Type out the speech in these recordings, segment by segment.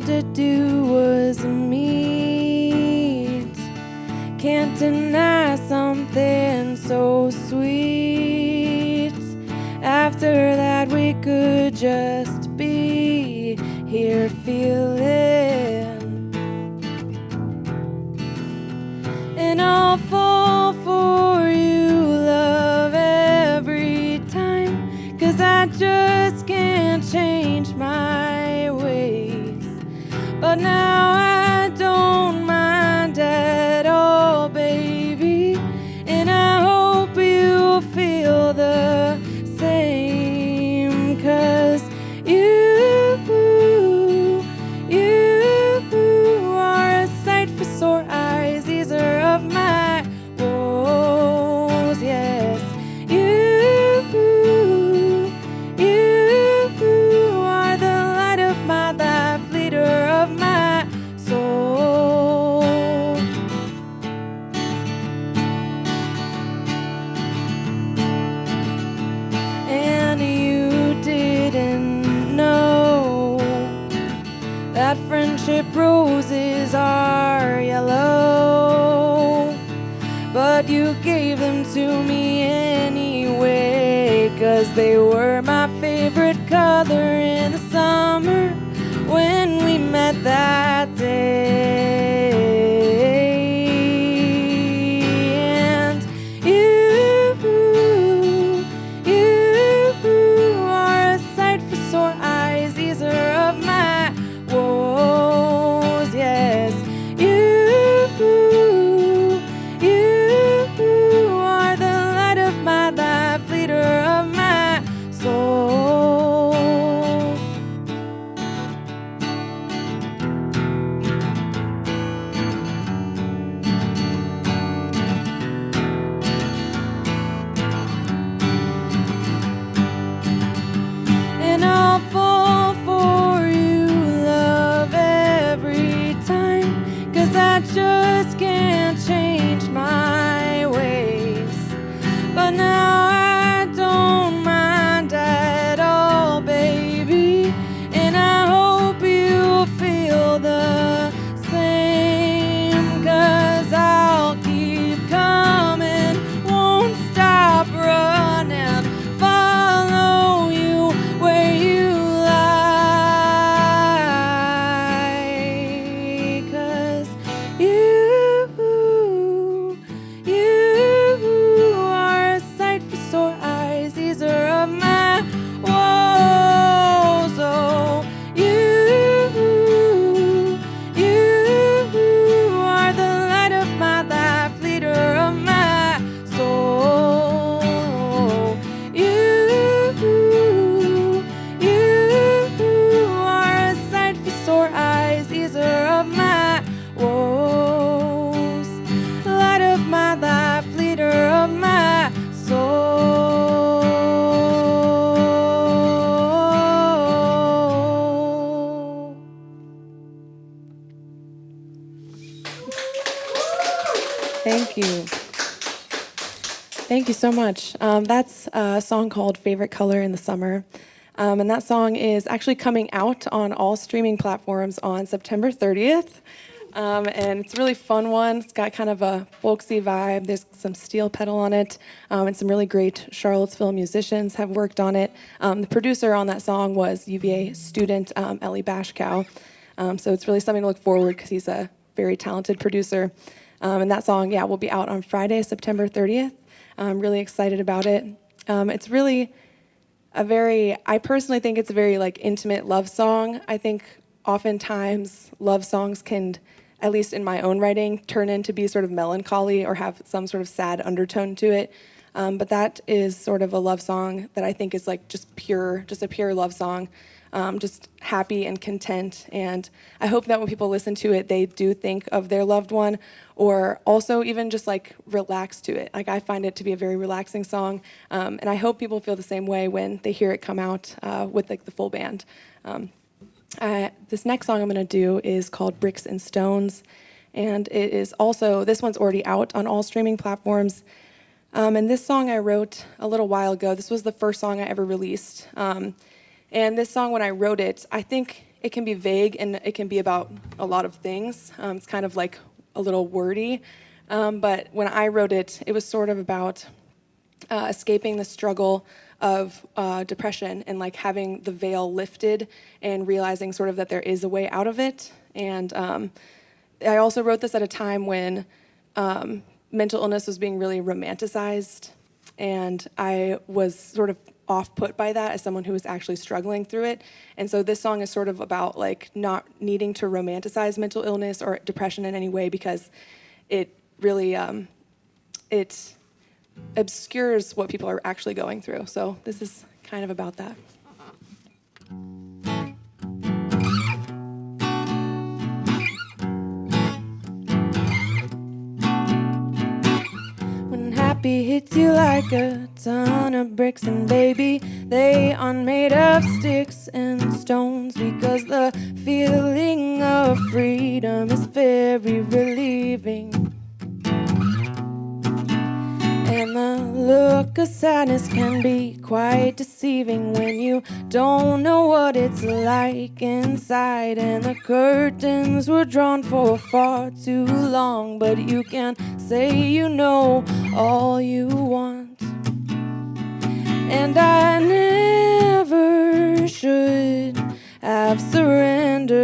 had to do was meet. Can't deny something so sweet. After that we could just be here feeling. And I'll fall for you, love, every time, 'cause I just can't change my ways. But now I don't mind at all, baby, and I hope you feel the same, 'cause you are a sight for sore eyes, easer of my woes, yes. You are the light of my life, leader of my soul. And you didn't know that friendship roses are yellow, but you gave them to me anyway, 'cause they were my favorite color in the summer when we met that day. And you are a sight for sore eyes, easer of my woes, yes. You are the light of my life, leader of my soul. And I'll fall for you, love, every time, 'cause I just can't change my ways. But now I don't mind at all, baby, and I hope you feel the same, 'cause I'll keep coming, won't stop running, follow you where you lie, 'cause you are a sight for sore eyes, easer of my woes. Oh, you are the light of my life, leader of my soul. You are a sight for sore eyes, easer of my woes, light of my life, leader of my soul. Thank you. Thank you so much. That's a song called Favorite Color in the Summer. And that song is actually coming out on all streaming platforms on September 30th. And it's a really fun one. It's got kind of a folksy vibe. There's some steel pedal on it. And some really great Charlottesville musicians have worked on it. The producer on that song was UVA student Ellie Bashkow. So it's really something to look forward because he's a very talented producer. And that song, will be out on Friday, September 30th. I'm really excited about it. It's really I personally think it's a very intimate love song. I think oftentimes love songs can, at least in my own writing, turn into be sort of melancholy or have some sort of sad undertone to it. But that is sort of a love song that I think is just a pure love song. Just happy and content. And I hope that when people listen to it, they do think of their loved one, or also even just relax to it. I find it to be a very relaxing song. And I hope people feel the same way when they hear it come out with the full band. This next song I'm going to do is called Bricks and Stones. And it is also, this one's already out on all streaming platforms. And this song I wrote a little while ago. This was the first song I ever released. And this song, when I wrote it, I think it can be vague and it can be about a lot of things. It's kind of like a little wordy. But when I wrote it, it was sort of about escaping the struggle of depression and like having the veil lifted and realizing sort of that there is a way out of it. And I also wrote this at a time when mental illness was being really romanticized, and I was sort of off-put by that as someone who was actually struggling through it. And so this song is sort of about like not needing to romanticize mental illness or depression in any way, because it really it obscures what people are actually going through. So this is kind of about that. When happy hits you like a ton of bricks, and baby, they aren't made of sticks and stones, because the feeling of freedom is very relieving. And the look of sadness can be quite deceiving when you don't know what it's like inside, and the curtains were drawn for far too long, but you can say you know all you want. And I never should have surrendered.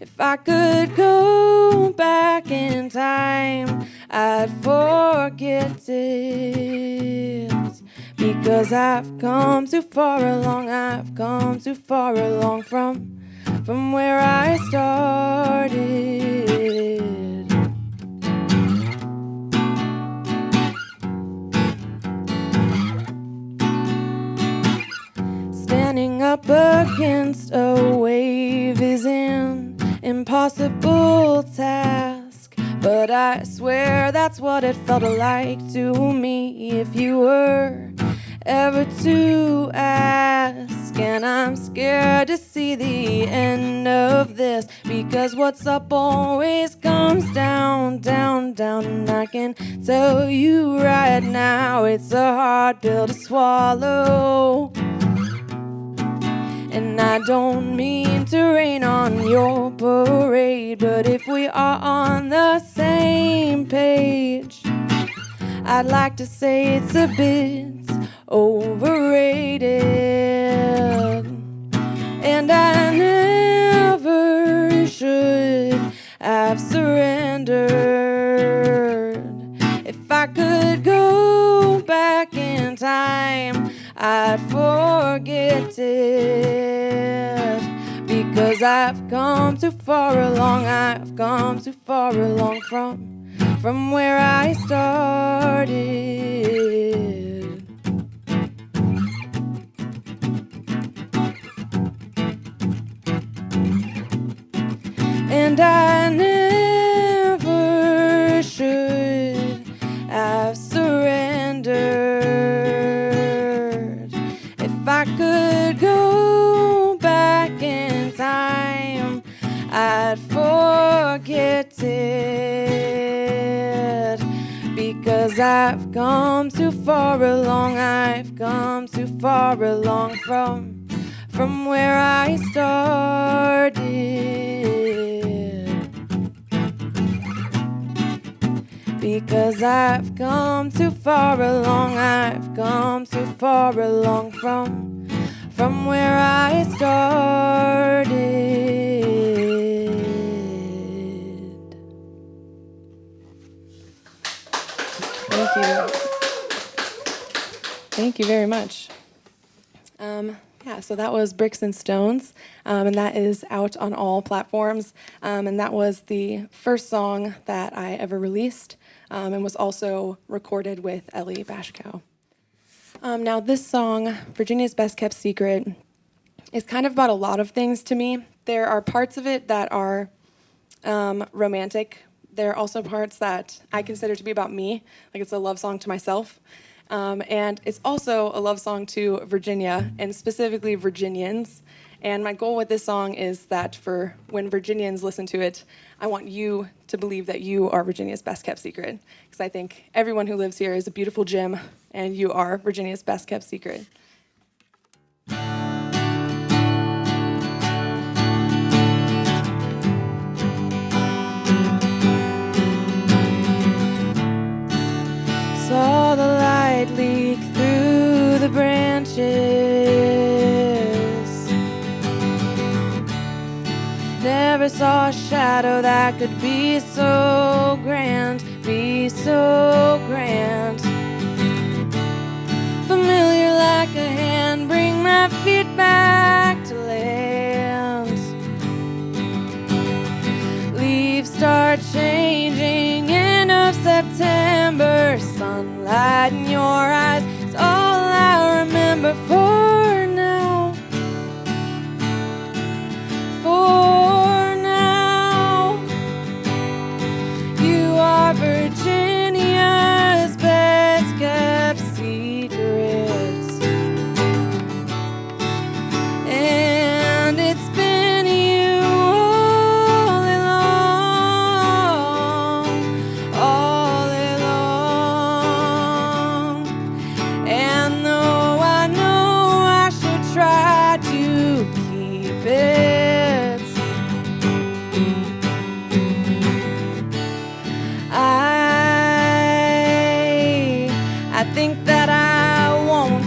If I could go back in time, I'd forget it, because I've come too far along, I've come too far along from where I started. Standing up against a wave is an impossible task, but I swear that's what it felt like to me if you were ever to ask. And I'm scared to see the end of this, because what's up always comes down, down, down. And I can tell you right now, it's a hard pill to swallow. And I don't mean to rain on your parade, but if we are on the same page, I'd like to say it's a bit overrated. And I never should have surrendered. If I could go back in time, I'd forget it, because I've come too far along, I've come too far along from where I started. And I never should have surrendered. If I could go back in time, I'd forget it, because I've come too far along, I've come too far along from where I started. Because I've come too far along, I've come too far along from where I started. Thank you. Thank you very much. Yeah, so that was Bricks and Stones, and that is out on all platforms, and that was the first song that I ever released, and was also recorded with Ellie Bashkow. Now this song, Virginia's Best Kept Secret, is kind of about a lot of things to me. There are parts of it that are romantic. There are also parts that I consider to be about me, like it's a love song to myself. And it's also a love song to Virginia, and specifically Virginians. And my goal with this song is that for when Virginians listen to it, I want you to believe that you are Virginia's best kept secret. Because I think everyone who lives here is a beautiful gem, and you are Virginia's best kept secret. the branches. Never saw a shadow that could be so grand, be so grand. Familiar like a hand, bring my feet back to land. Leaves start changing, end of September. Sunlight in your eyes is all I remember for now. For now, you are Virginia's best kept secrets, and it's been you all along. And though I know I should try to keep it, I think that I won't.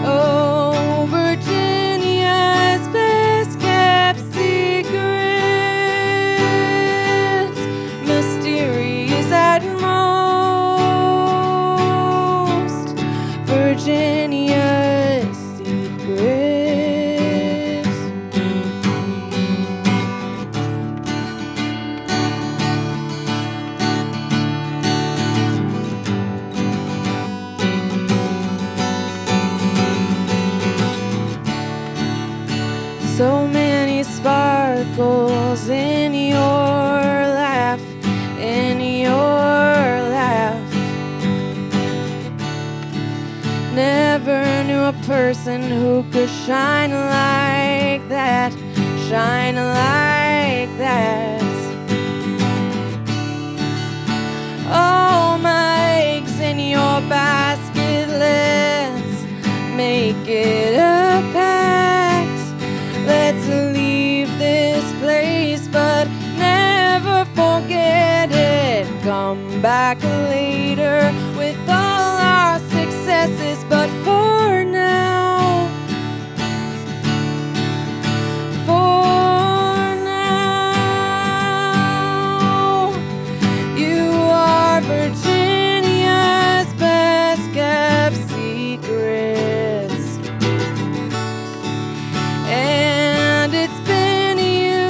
Oh, Virginia's best kept secrets, mysterious at most. Virginia's secrets. So many sparkles in your laugh, in your laugh. Never knew a person who could shine like that, shine like that. All my eggs in your basket, let's make it a pact. Let's leave this place, but never forget it. Come back later with all our successes, but for now, for now, you are Virginia's best kept secrets. And it's been you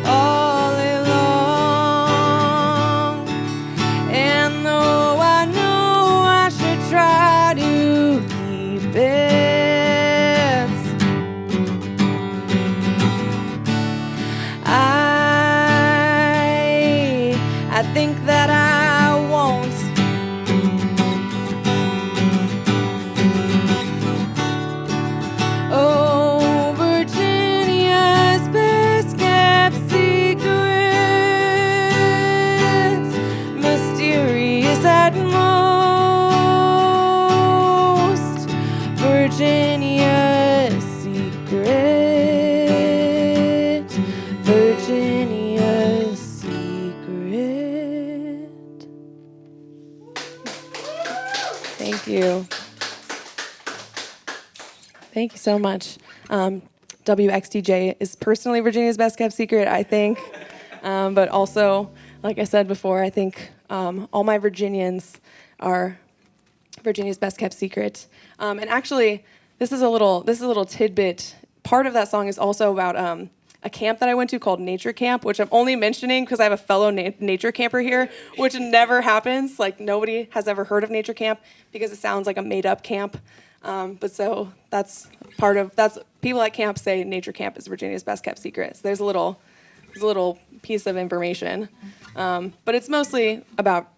all along. And though I know I should try to keep it, I think that I won't. Oh, Virginia's best kept secrets, mysterious at most. Virginia's secret, Virginia's secret. Thank you. Thank you so much. WXTJ is personally Virginia's best kept secret, I think. But also, like I said before, I think all my Virginians are Virginia's best kept secret. And actually, this is a little tidbit. Part of that song is also about a camp that I went to called Nature Camp, which I'm only mentioning because I have a fellow nature camper here, which never happens. Like, nobody has ever heard of Nature Camp because it sounds like a made-up camp. But so that's people at camp say Nature Camp is Virginia's best kept secret. So there's a little piece of information. But it's mostly about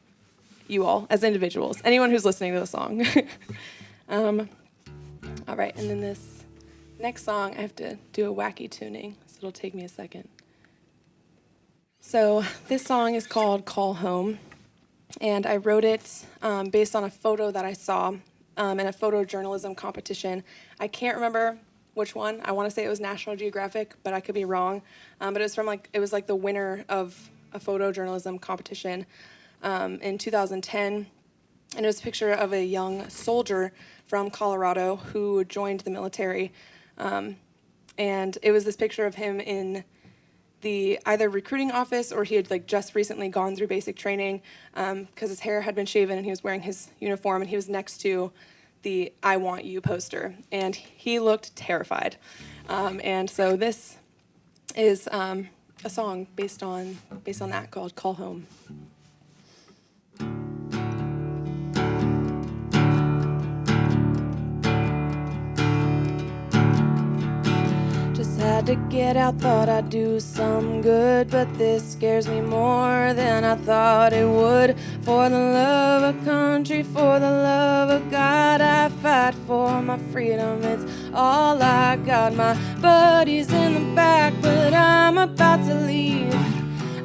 you all as individuals, anyone who's listening to the song. All right, and then this next song, I have to do a wacky tuning, so it'll take me a second. So this song is called Call Home, and I wrote it based on a photo that I saw in a photojournalism competition. I can't remember which one. I want to say it was National Geographic, but I could be wrong. But it was from it was like the winner of a photojournalism competition in 2010. And it was a picture of a young soldier from Colorado who joined the military. And it was this picture of him in the either recruiting office, or he had just recently gone through basic training because his hair had been shaven and he was wearing his uniform, and he was next to the "I Want You" poster, and he looked terrified. And so this is a song based on that called "Call Home." Had to get out, thought I'd do some good, but this scares me more than I thought it would. For the love of country, for the love of God, I fight for my freedom, it's all I got. My buddy's in the back, but I'm about to leave.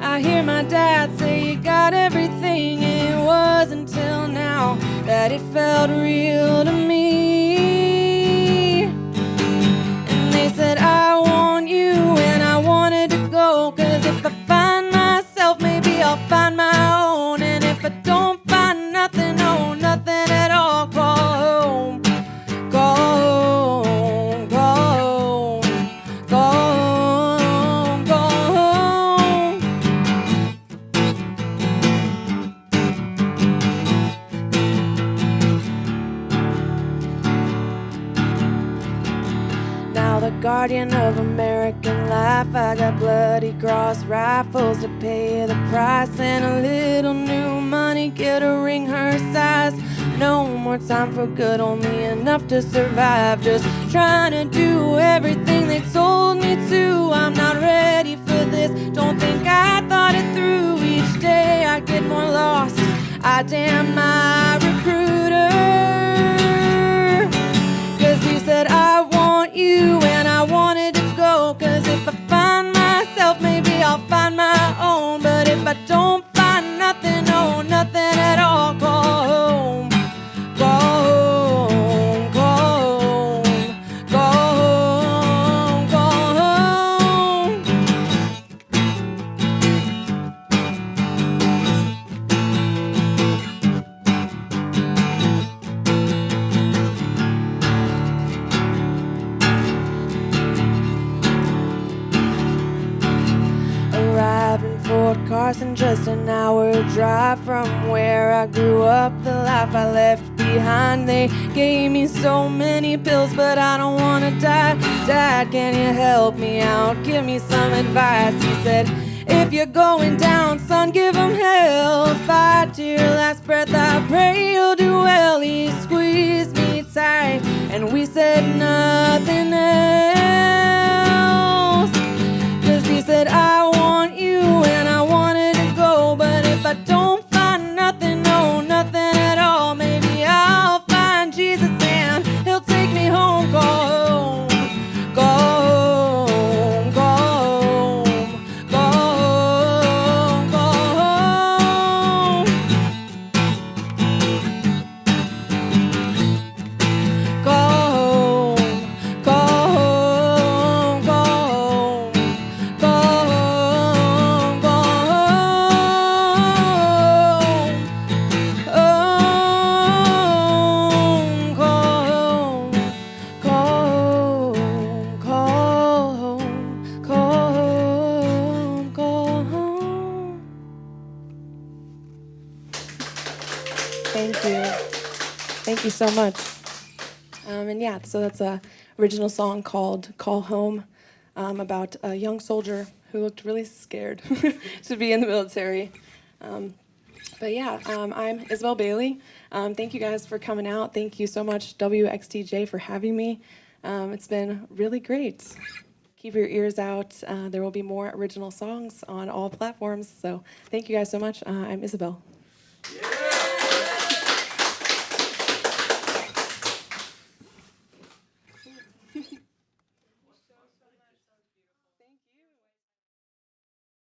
I hear my dad say, you got everything. It wasn't until now that it felt real to me. And they said, I want you, and I wanted to go, 'cause if I find myself, maybe I'll find my own. And if I don't find nothing, oh, nothing at all, call home, call home, call home, call home, call home. Now the guardian of American life, I got bloody cross rifles to pay the price, and a little new money, get a ring her size. No more time for good, only enough to survive. Just trying to do everything they told me to. I'm not ready for this, don't think I thought it through. Each day I get more lost, I damn my recruiter, 'cause he said, I want you, and I wanted to go, 'cause if I find myself, maybe I'll find my own. But if I don't find nothing, oh, nothing at all, call home, call home, call home, call home, call home. Arrived in Fort Carson, just an hour drive from where I grew up, the life I left behind. They gave me so many pills, but I don't want to die. Dad, can you help me out? Give me some advice. He said, if you're going down, son, give him hell. Fight to your last breath, I pray you'll do well. He squeezed me tight, and we said nothing else. 'Cause he said, I want you, and I wanted to go. But if I don't find nothing, no, nothing at all, maybe I'll find Jesus and he'll take me home. Go home, go home, go home, go home, go home. Go home, go home, go home. Go home, go home, home, go home, go home, go home, go home. Thank you. Thank you so much. And yeah, so that's a original song called "Call Home," about a young soldier who looked really scared to be in the military. But yeah, I'm Isabel Bailey. Thank you guys for coming out. Thank you so much, WXTJ, for having me. It's been really great. Keep your ears out. There will be more original songs on all platforms. So thank you guys so much. I'm Isabel.